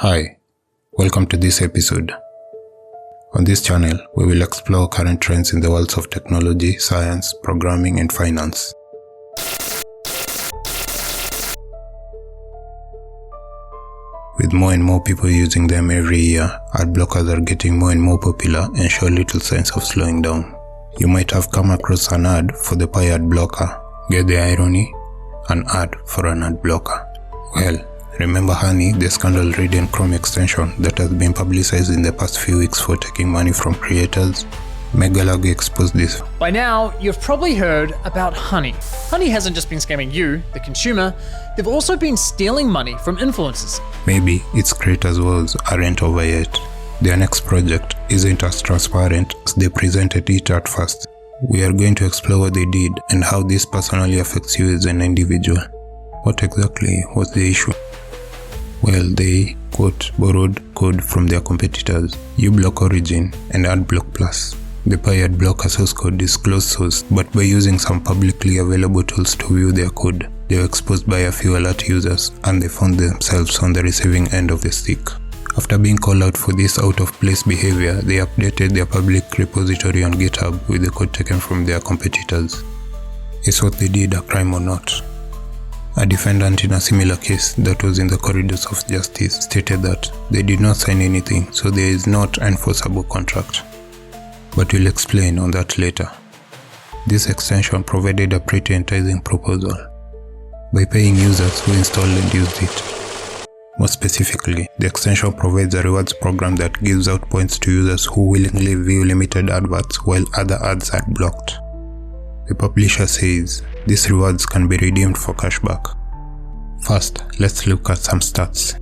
Hi, welcome to this episode. On this channel, we will explore current trends in the worlds of technology, science, programming, and finance. With more and more people using them every year, ad blockers are getting more and more popular and show little signs of slowing down. You might have come across an ad for the Pi ad blocker. Get the irony? An ad for an ad blocker. Well, remember Honey, the scandal-ridden Chrome extension that has been publicized in the past few weeks for taking money from creators? Megalag exposed this. By now, you've probably heard about Honey. Honey hasn't just been scamming you, the consumer, they've also been stealing money from influencers. Maybe its creators' woes aren't over yet. Their next project isn't as transparent as they presented it at first. We are going to explore what they did and how this personally affects you as an individual. What exactly was the issue? Well, they, quote, borrowed code from their competitors, uBlock Origin and AdBlock Plus. The Pi ad blocker source code is closed source, but by using some publicly available tools to view their code, they were exposed by a few alert users and they found themselves on the receiving end of the stick. After being called out for this out-of-place behavior, they updated their public repository on GitHub with the code taken from their competitors. Is what they did a crime or not? A defendant in a similar case that was in the corridors of justice stated that they did not sign anything, so there is not an enforceable contract. But we'll explain on that later. This extension provided a pretty enticing proposal by paying users who installed and used it. More specifically, the extension provides a rewards program that gives out points to users who willingly view limited adverts while other ads are blocked. The publisher says these rewards can be redeemed for cashback. First, let's look at some stats.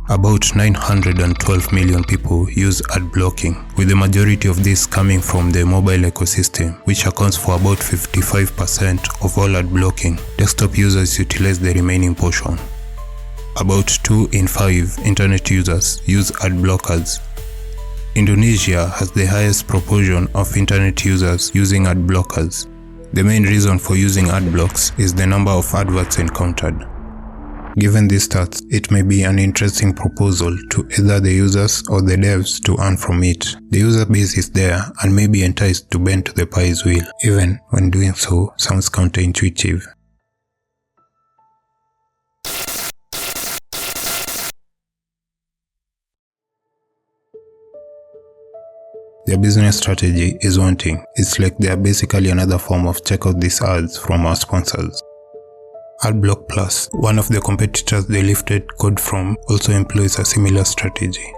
About 912 million people use ad blocking, with the majority of this coming from the mobile ecosystem, which accounts for about 55% of all ad blocking. Desktop users utilize the remaining portion. About 2 in 5 internet users use ad blockers. Indonesia has the highest proportion of internet users using ad blockers. The main reason for using ad blocks is the number of adverts encountered. Given these stats, it may be an interesting proposal to either the users or the devs to earn from it. The user base is there and may be enticed to bend to the Pi's will, even when doing so sounds counterintuitive. Their business strategy is one thing. It's like they are basically another form of check out these ads from our sponsors. AdBlock Plus, one of the competitors they lifted code from, also employs a similar strategy.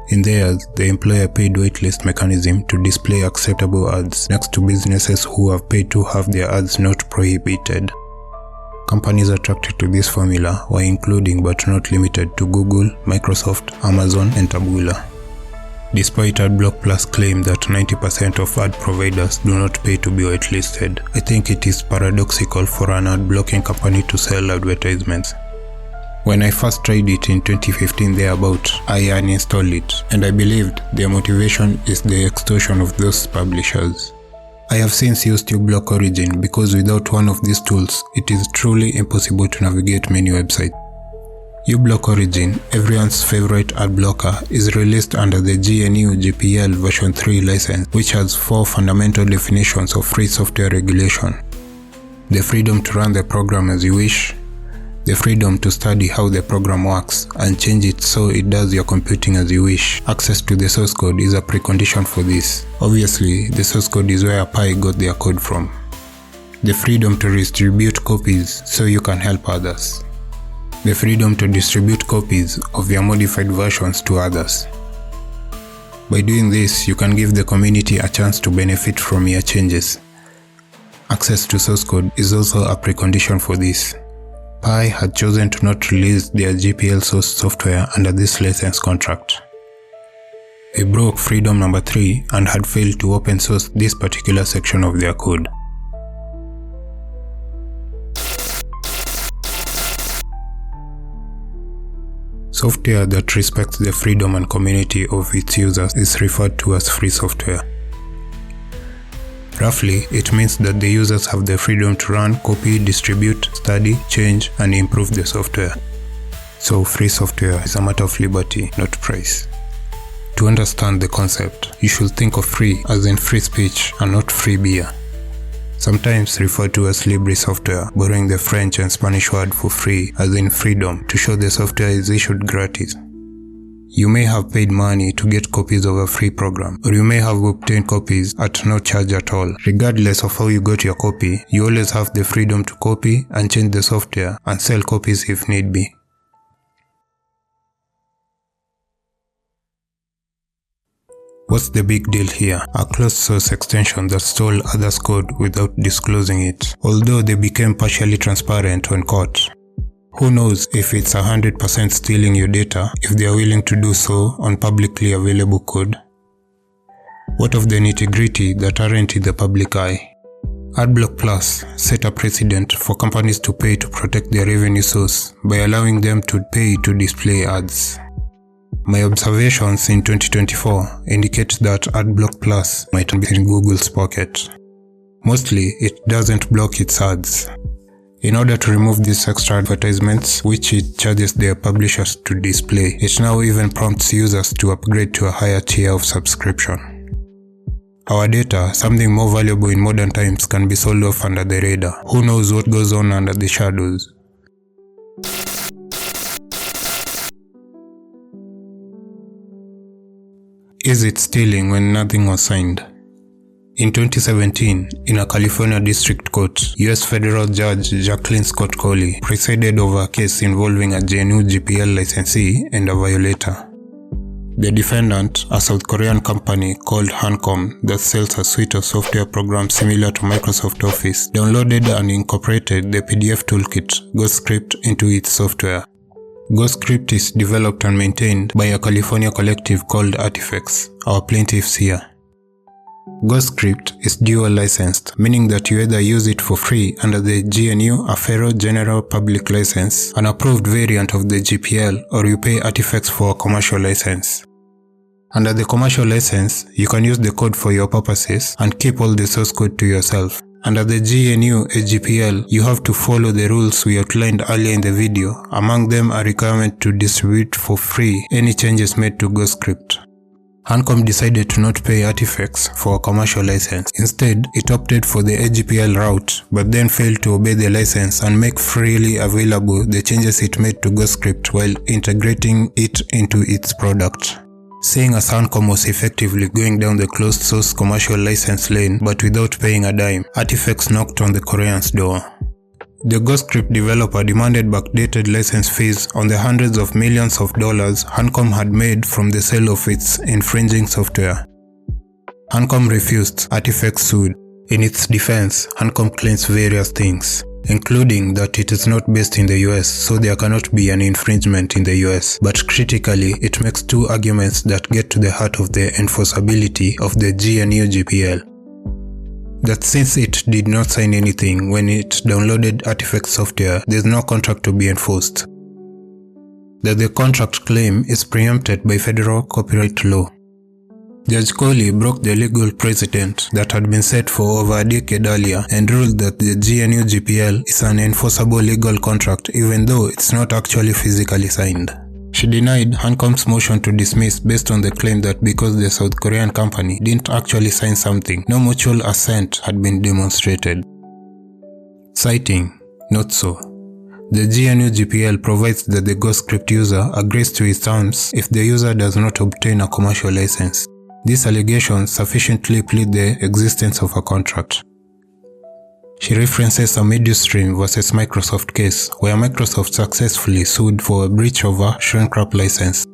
In theirs, they employ a paid waitlist mechanism to display acceptable ads next to businesses who have paid to have their ads not prohibited. Companies attracted to this formula were including but not limited to Google, Microsoft, Amazon, and Taboola. Despite AdBlock Plus' claim that 90% of ad providers do not pay to be whitelisted, I think it is paradoxical for an ad blocking company to sell advertisements. When I first tried it in 2015 thereabout, I uninstalled it, and I believed their motivation is the extortion of those publishers. I have since used uBlock Origin because without one of these tools, it is truly impossible to navigate many websites. uBlock Origin, everyone's favorite ad blocker, is released under the GNU-GPL version 3 license, which has 4 fundamental definitions of free software regulation. The freedom to run the program as you wish, the freedom to study how the program works and change it so it does your computing as you wish. Access to the source code is a precondition for this. Obviously, the source code is where Pi got their code from. The freedom to distribute copies so you can help others. The freedom to distribute copies of your modified versions to others. By doing this, you can give the community a chance to benefit from your changes. Access to source code is also a precondition for this. Pi had chosen to not release their GPL source software under this license contract. They broke freedom number 3 and had failed to open source this particular section of their code. Software that respects the freedom and community of its users is referred to as free software. Roughly, it means that the users have the freedom to run, copy, distribute, study, change, and improve the software. So free software is a matter of liberty, not price. To understand the concept, you should think of free as in free speech and not free beer. Sometimes referred to as libre software, borrowing the French and Spanish word for free as in freedom to show the software is issued gratis. You may have paid money to get copies of a free program, or you may have obtained copies at no charge at all. Regardless of how you got your copy, you always have the freedom to copy and change the software and sell copies if need be. What's the big deal here? A closed source extension that stole others' code without disclosing it, although they became partially transparent when caught. Who knows if it's 100% stealing your data if they are willing to do so on publicly available code? What of the nitty-gritty that aren't in the public eye? Adblock Plus set a precedent for companies to pay to protect their revenue source by allowing them to pay to display ads. My observations in 2024 indicate that Adblock Plus might be in Google's pocket. Mostly, it doesn't block its ads. In order to remove these extra advertisements, which it charges their publishers to display, it now even prompts users to upgrade to a higher tier of subscription. Our data, something more valuable in modern times, can be sold off under the radar. Who knows what goes on under the shadows? Is it stealing when nothing was signed? In 2017, in a California district court, U.S. federal judge Jacqueline Scott Coley presided over a case involving a GNU-GPL licensee and a violator. The defendant, a South Korean company called Hancom that sells a suite of software programs similar to Microsoft Office, downloaded and incorporated the PDF toolkit GhostScript into its software. GhostScript is developed and maintained by a California collective called Artifacts, our plaintiffs here. GhostScript is dual licensed, meaning that you either use it for free under the GNU-GPL General Public License, an approved variant of the GPL, or you pay Artifacts for a commercial license. Under the commercial license, you can use the code for your purposes and keep all the source code to yourself. Under the GNU-GPL, you have to follow the rules we outlined earlier in the video, among them a requirement to distribute for free any changes made to GhostScript. Hancom decided to not pay Artifacts for a commercial license. Instead, it opted for the GPL route, but then failed to obey the license and make freely available the changes it made to GhostScript while integrating it into its product. Seeing as Hancom was effectively going down the closed source commercial license lane but without paying a dime, Artifacts knocked on the Koreans' door. The GhostScript developer demanded backdated license fees on the hundreds of millions of dollars Hancom had made from the sale of its infringing software. Hancom refused. Artifacts sued. In its defense, Hancom claims various things, including that it is not based in the US, so there cannot be an infringement in the US. But critically, it makes two arguments that get to the heart of the enforceability of the GNU-GPL. That since it did not sign anything when it downloaded Artifacts software, there is no contract to be enforced. That the contract claim is preempted by federal copyright law. Judge Coley broke the legal precedent that had been set for over a decade earlier and ruled that the GNU-GPL is an enforceable legal contract even though it's not actually physically signed. She denied Hancom's motion to dismiss based on the claim that because the South Korean company didn't actually sign something, no mutual assent had been demonstrated. Citing, not so. The GNU-GPL provides that the GhostScript user agrees to its terms if the user does not obtain a commercial license. These allegations sufficiently plead the existence of a contract. She references a Midstream vs. Microsoft case where Microsoft successfully sued for a breach of a shrink-wrap license.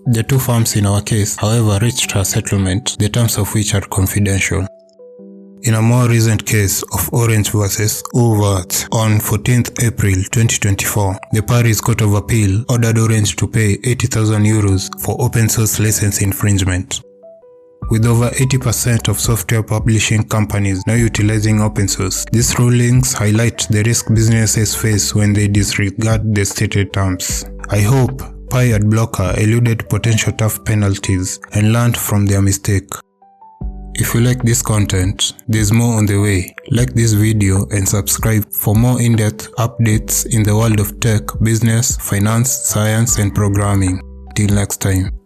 The two firms in our case, however, reached a settlement, the terms of which are confidential. In a more recent case of Orange vs. Overt on 14th April 2024, the Paris Court of Appeal ordered Orange to pay €80,000 for open source license infringement. With over 80% of software publishing companies now utilizing open source, these rulings highlight the risk businesses face when they disregard the stated terms. I hope adblocker eluded potential tough penalties and learned from their mistake. If you like this content, there's more on the way. Like this video and subscribe for more in-depth updates in the world of tech, business, finance, science, and programming. Till next time.